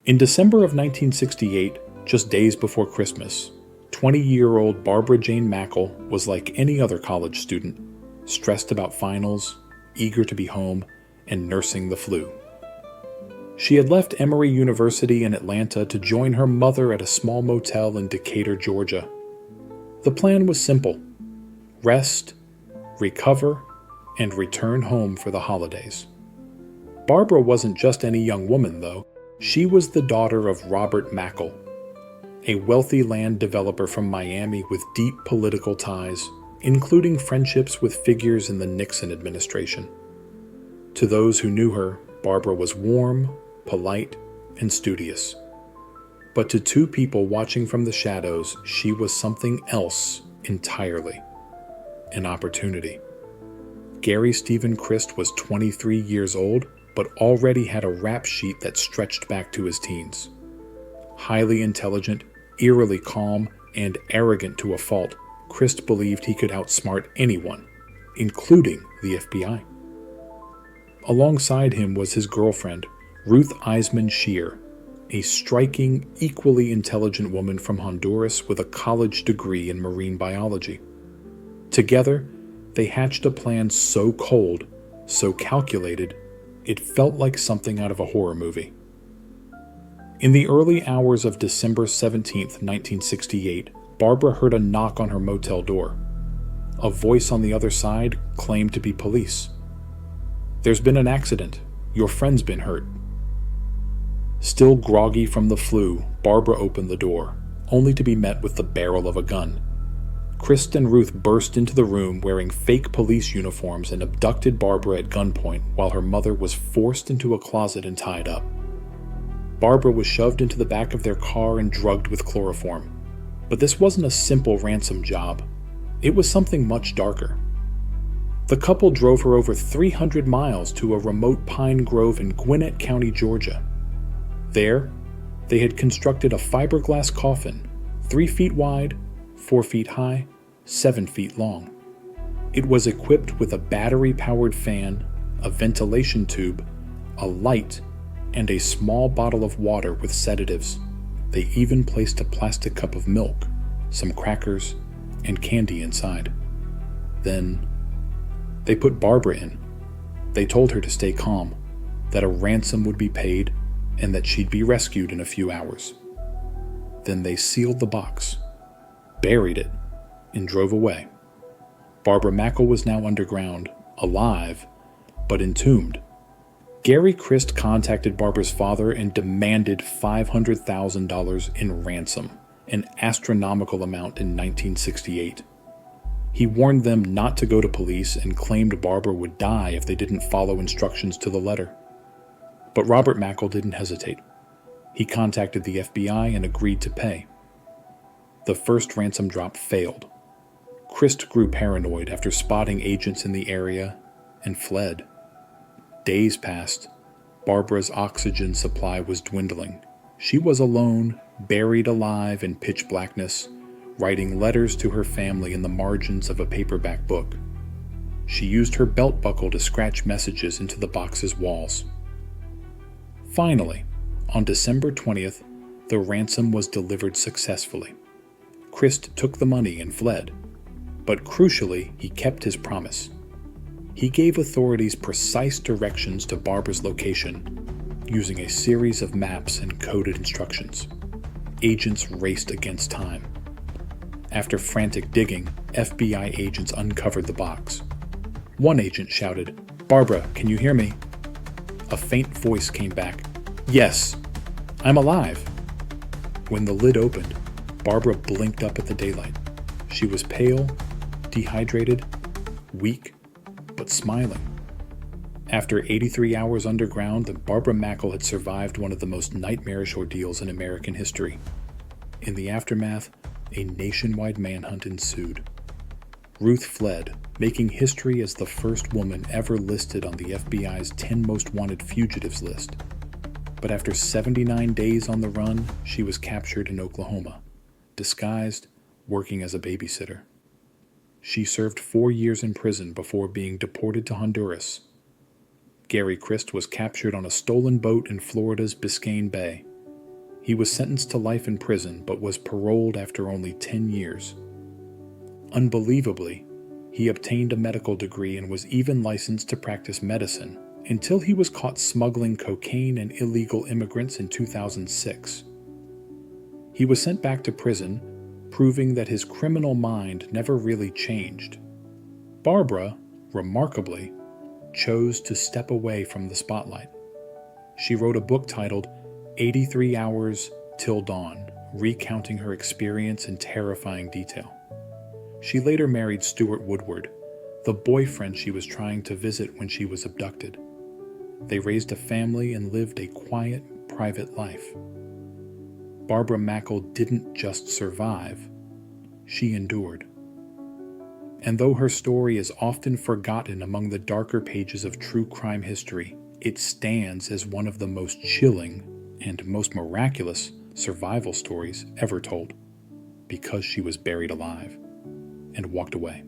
In December of 1968, just days before Christmas, 20-year-old Barbara Jane Mackle was like any other college student, stressed about finals, eager to be home, and nursing the flu. She had left Emory University in Atlanta to join her mother at a small motel in Decatur, Georgia. The plan was simple: rest, recover, and return home for the holidays. Barbara wasn't just any young woman, though. She was the daughter of Robert Mackle, a wealthy land developer from Miami with deep political ties, including friendships with figures in the Nixon administration. To those who knew her, Barbara was warm, polite, and studious. But to two people watching from the shadows, she was something else entirely: an opportunity. Gary Stephen Krist was 23 years old, but already had a rap sheet that stretched back to his teens. Highly intelligent, eerily calm, and arrogant to a fault, Krist believed he could outsmart anyone, including the FBI. Alongside him was his girlfriend, Ruth Eisemann-Schier, a striking, equally intelligent woman from Honduras with a college degree in marine biology. Together, they hatched a plan so cold, so calculated, it felt like something out of a horror movie. In the early hours of December 17, 1968, Barbara heard a knock on her motel door. A voice on the other side claimed to be police. "There's been an accident. Your friend's been hurt." Still groggy from the flu, Barbara opened the door, only to be met with the barrel of a gun. Krist and Ruth burst into the room wearing fake police uniforms and abducted Barbara at gunpoint while her mother was forced into a closet and tied up. Barbara was shoved into the back of their car and drugged with chloroform. But this wasn't a simple ransom job. It was something much darker. The couple drove her over 300 miles to a remote pine grove in Gwinnett County, Georgia. There, they had constructed a fiberglass coffin, 3 feet wide, 4 feet high, 7 feet long. It was equipped with a battery-powered fan, a ventilation tube, a light, and a small bottle of water with sedatives. They even placed a plastic cup of milk, some crackers, and candy inside. Then, they put Barbara in. They told her to stay calm, that a ransom would be paid, and that she'd be rescued in a few hours. Then they sealed the box, buried it, and drove away. Barbara Mackle was now underground, alive, but entombed. Gary Krist contacted Barbara's father and demanded $500,000 in ransom, an astronomical amount in 1968. He warned them not to go to police and claimed Barbara would die if they didn't follow instructions to the letter. But Robert Mackle didn't hesitate. He contacted the FBI and agreed to pay. The first ransom drop failed. Krist grew paranoid after spotting agents in the area and fled. Days passed. Barbara's oxygen supply was dwindling. She was alone, buried alive in pitch blackness, writing letters to her family in the margins of a paperback book. She used her belt buckle to scratch messages into the box's walls. Finally, on December 20th, the ransom was delivered successfully. Krist took the money and fled, but crucially, he kept his promise. He gave authorities precise directions to Barbara's location, using a series of maps and coded instructions. Agents raced against time. After frantic digging, FBI agents uncovered the box. One agent shouted, "Barbara, can you hear me?" A faint voice came back, "Yes, I'm alive." When the lid opened, Barbara blinked up at the daylight. She was pale, dehydrated, weak, but smiling. After 83 hours underground, Barbara Mackle had survived one of the most nightmarish ordeals in American history. In the aftermath, a nationwide manhunt ensued. Ruth fled, making history as the first woman ever listed on the FBI's 10 most wanted fugitives list. But after 79 days on the run, she was captured in Oklahoma, disguised, working as a babysitter. She served 4 years in prison before being deported to Honduras. Gary Krist was captured on a stolen boat in Florida's Biscayne Bay. He was sentenced to life in prison but was paroled after only 10 years. Unbelievably, he obtained a medical degree and was even licensed to practice medicine until he was caught smuggling cocaine and illegal immigrants in 2006. He was sent back to prison, proving that his criminal mind never really changed. Barbara, remarkably, chose to step away from the spotlight. She wrote a book titled 83 Hours Till Dawn, recounting her experience in terrifying detail. She later married Stuart Woodward, the boyfriend she was trying to visit when she was abducted. They raised a family and lived a quiet, private life. Barbara Mackle didn't just survive, she endured. And though her story is often forgotten among the darker pages of true crime history, it stands as one of the most chilling and most miraculous survival stories ever told, because she was buried alive and walked away.